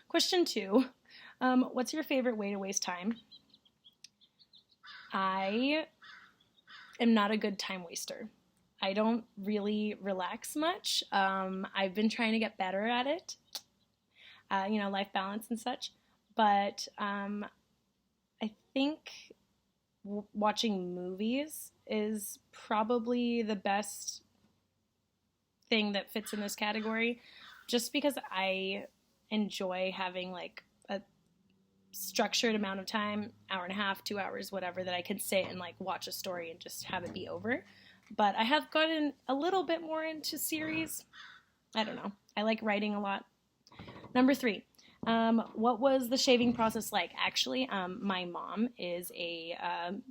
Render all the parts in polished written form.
Question 2. What's your favorite way to waste time? I am not a good time waster. I don't really relax much. I've been trying to get better at it, life balance and such. But I think watching movies is probably the best thing that fits in this category, just because I enjoy having like a structured amount of time, hour and a half, 2 hours, whatever, that I can sit and like watch a story and just have it be over. But I have gotten a little bit more into series. I don't know. I like writing a lot. Number 3. What was the shaving process like? Actually, my mom is a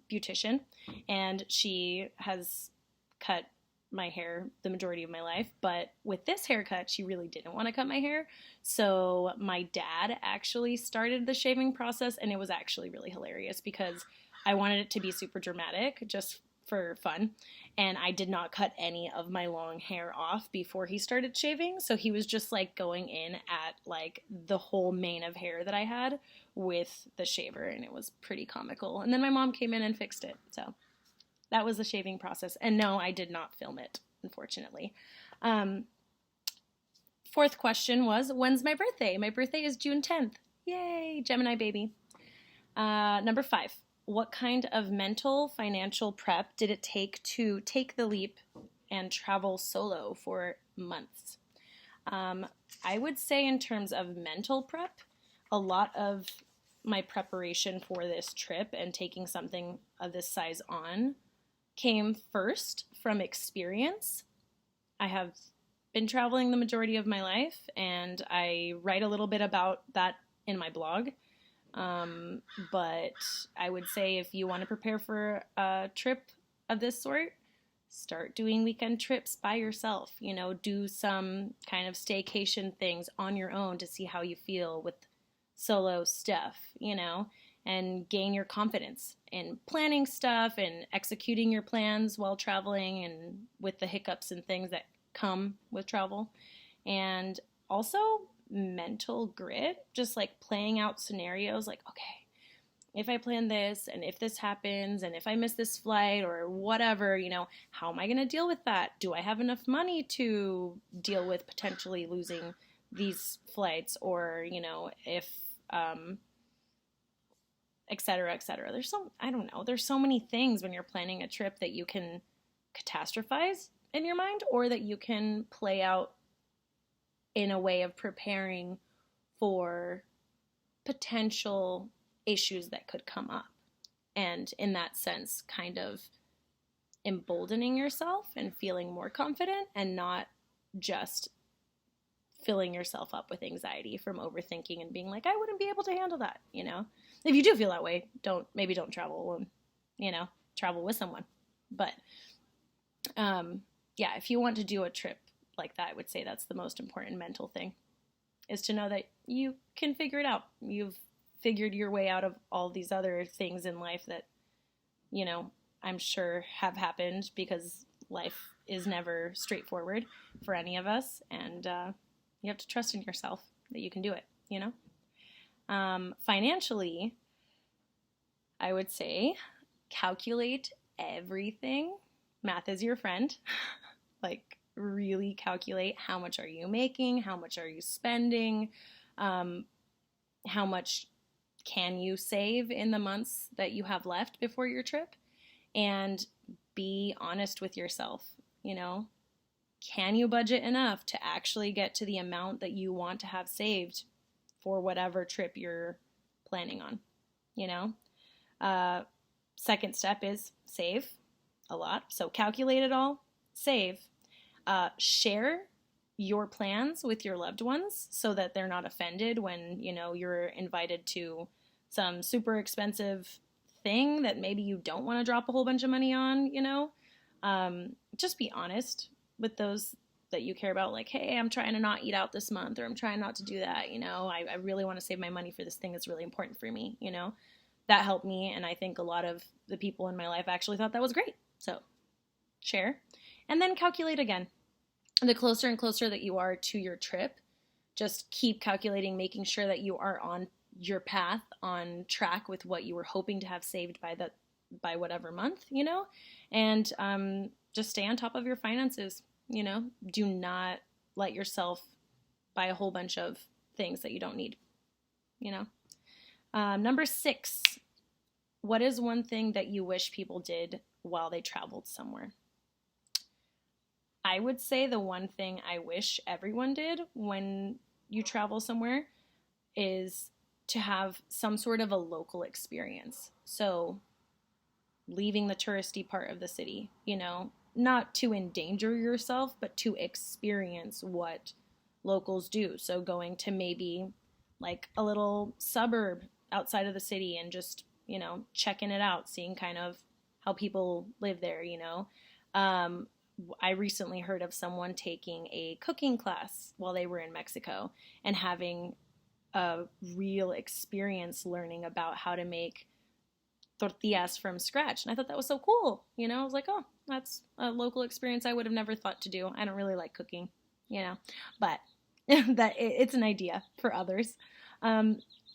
beautician, and she has cut my hair the majority of my life, but with this haircut, she really didn't want to cut my hair. So my dad actually started the shaving process, and it was actually really hilarious because I wanted it to be super dramatic, just for fun, and I did not cut any of my long hair off before he started shaving, so he was just like going in at like the whole mane of hair that I had with the shaver, and it was pretty comical. And then my mom came in and fixed it, so that was the shaving process. And no, I did not film it, unfortunately. 4th question was, when's my birthday? My birthday is June 10th. Yay, Gemini baby. Number 5. What kind of mental, financial prep did it take to take the leap and travel solo for months? I would say in terms of mental prep, a lot of my preparation for this trip and taking something of this size on came first from experience. I have been traveling the majority of my life, and I write a little bit about that in my blog. But I would say if you want to prepare for a trip of this sort, start doing weekend trips by yourself. Do some kind of staycation things on your own to see how you feel with solo stuff, and gain your confidence in planning stuff and executing your plans while traveling and with the hiccups and things that come with travel. And also mental grit, just like playing out scenarios like, okay, if I plan this and if this happens and if I miss this flight or whatever, how am I going to deal with that? Do I have enough money to deal with potentially losing these flights, or, if, et cetera, et cetera. There's so many things when you're planning a trip that you can catastrophize in your mind, or that you can play out in a way of preparing for potential issues that could come up. And in that sense, kind of emboldening yourself and feeling more confident, and not just filling yourself up with anxiety from overthinking and being like, I wouldn't be able to handle that, If you do feel that way, don't travel alone, travel with someone. But yeah, if you want to do a trip like that, I would say that's the most important mental thing, is to know that you can figure it out. You've figured your way out of all these other things in life that, I'm sure have happened, because life is never straightforward for any of us. And you have to trust in yourself that you can do it, Financially, I would say calculate everything. Math is your friend. Like, really calculate how much are you making, how much are you spending, how much can you save in the months that you have left before your trip, and be honest with yourself. Can you budget enough to actually get to the amount that you want to have saved for whatever trip you're planning on? Second step is save a lot. So calculate it all, save. Share your plans with your loved ones so that they're not offended when, you're invited to some super expensive thing that maybe you don't want to drop a whole bunch of money on, Just be honest with those that you care about. Like, hey, I'm trying to not eat out this month, or I'm trying not to do that, I really want to save my money for this thing that's really important for me, That helped me, and I think a lot of the people in my life actually thought that was great. So share, and then calculate again. The closer and closer that you are to your trip, just keep calculating, making sure that you are on your path, on track with what you were hoping to have saved by whatever month, and just stay on top of your finances. Do not let yourself buy a whole bunch of things that you don't need. Number 6, what is one thing that you wish people did while they traveled somewhere? I would say the one thing I wish everyone did when you travel somewhere is to have some sort of a local experience. So leaving the touristy part of the city, not to endanger yourself, but to experience what locals do. So going to maybe like a little suburb outside of the city and just, checking it out, seeing kind of how people live there, I recently heard of someone taking a cooking class while they were in Mexico and having a real experience learning about how to make tortillas from scratch. And I thought that was so cool. I was like, oh, that's a local experience I would have never thought to do. I don't really like cooking, but it's an idea for others.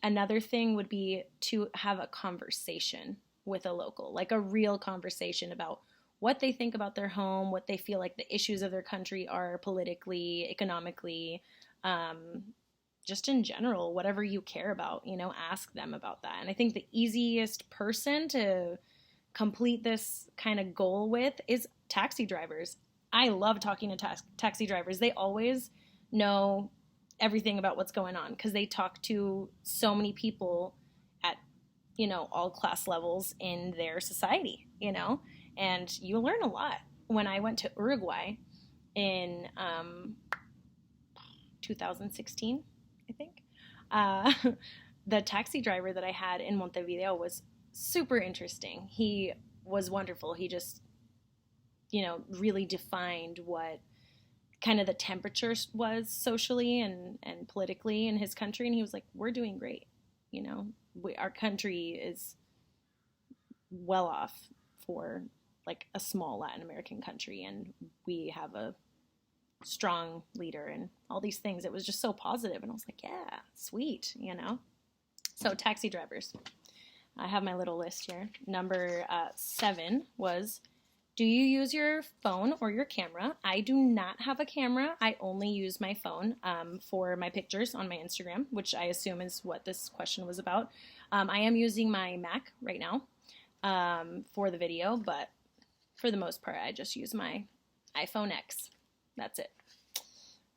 Another thing would be to have a conversation with a local, like a real conversation about what they think about their home, what they feel like the issues of their country are politically, economically, just in general, whatever you care about, ask them about that. And I think the easiest person to complete this kind of goal with is taxi drivers. I love talking to taxi drivers. They always know everything about what's going on because they talk to so many people at, all class levels in their society, and you learn a lot. When I went to Uruguay in 2016, I think, the taxi driver that I had in Montevideo was super interesting. He was wonderful. He just, really defined what kind of the temperature was socially and politically in his country. And he was like, we're doing great. Our country is well off for like a small Latin American country. And we have a strong leader and all these things. It was just so positive. And I was like, yeah, sweet, So taxi drivers. I have my little list here. Number 7 was, do you use your phone or your camera? I do not have a camera. I only use my phone for my pictures on my Instagram, which I assume is what this question was about. I am using my Mac right now for the video, but for the most part, I just use my iPhone X. That's it.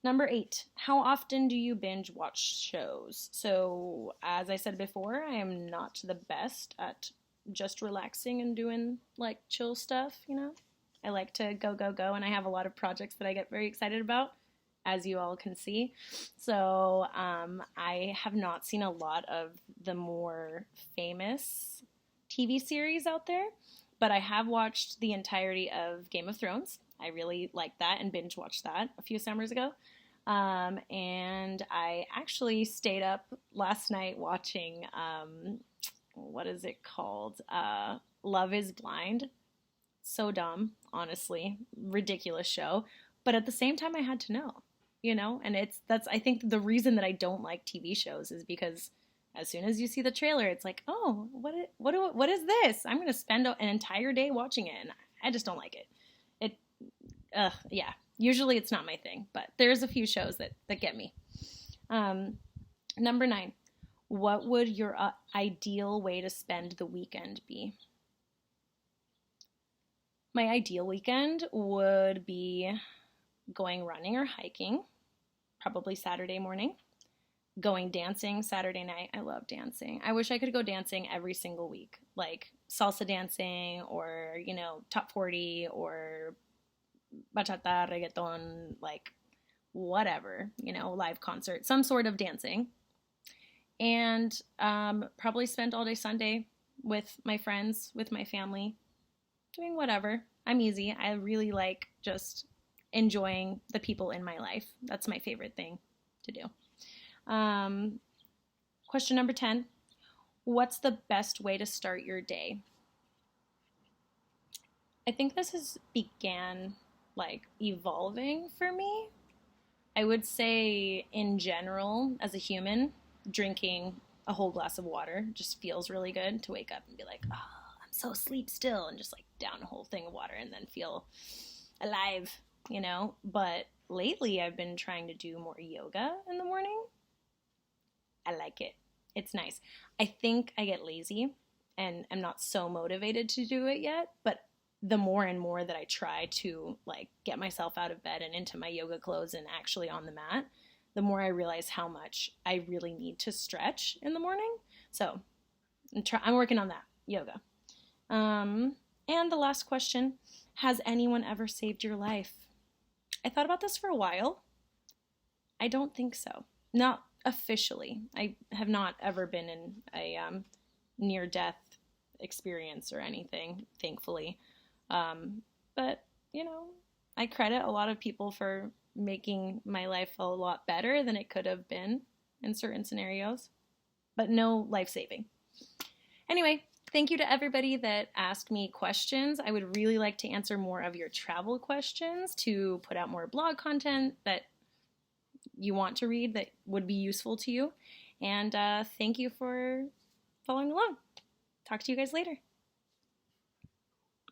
Number 8, how often do you binge watch shows? So, as I said before, I am not the best at just relaxing and doing like chill stuff, I like to go, and I have a lot of projects that I get very excited about, as you all can see. So I have not seen a lot of the more famous TV series out there, but I have watched the entirety of Game of Thrones. I really liked that and binge watched that a few summers ago. And I actually stayed up last night watching what is it called? Love is Blind. So dumb, honestly. Ridiculous show. But at the same time, I had to know, and that's I think the reason that I don't like TV shows is because as soon as you see the trailer, it's like, oh, what is this? I'm going to spend an entire day watching it, and I just don't like it. Yeah. Usually it's not my thing, but there's a few shows that get me. Number 9. What would your ideal way to spend the weekend be? My ideal weekend would be going running or hiking, probably Saturday morning. Going dancing Saturday night. I love dancing. I wish I could go dancing every single week, like salsa dancing or, top 40 or bachata, reggaeton, like whatever, live concert, some sort of dancing. And probably spend all day Sunday with my friends, with my family, doing whatever. I'm easy. I really like just enjoying the people in my life. That's my favorite thing to do. Question number 10. What's the best way to start your day? I think this has began like evolving for me. I would say in general, as a human, drinking a whole glass of water just feels really good to wake up and be like, oh, I'm so asleep still, and just like down a whole thing of water and then feel alive, you know? But lately I've been trying to do more yoga in the morning. I like it. It's nice. I think I get lazy and I'm not so motivated to do it yet, but the more and more that I try to like get myself out of bed and into my yoga clothes and actually on the mat, the more I realize how much I really need to stretch in the morning. So I'm working on that, yoga. And the last question, has anyone ever saved your life? I thought about this for a while. I don't think so. Not officially. I have not ever been in a near-death experience or anything, thankfully. But, you know, I credit a lot of people for making my life a lot better than it could have been in certain scenarios, but no life-saving. Anyway, thank you to everybody that asked me questions. I would really like to answer more of your travel questions to put out more blog content that you want to read that would be useful to you. And thank you for following along. Talk to you guys later.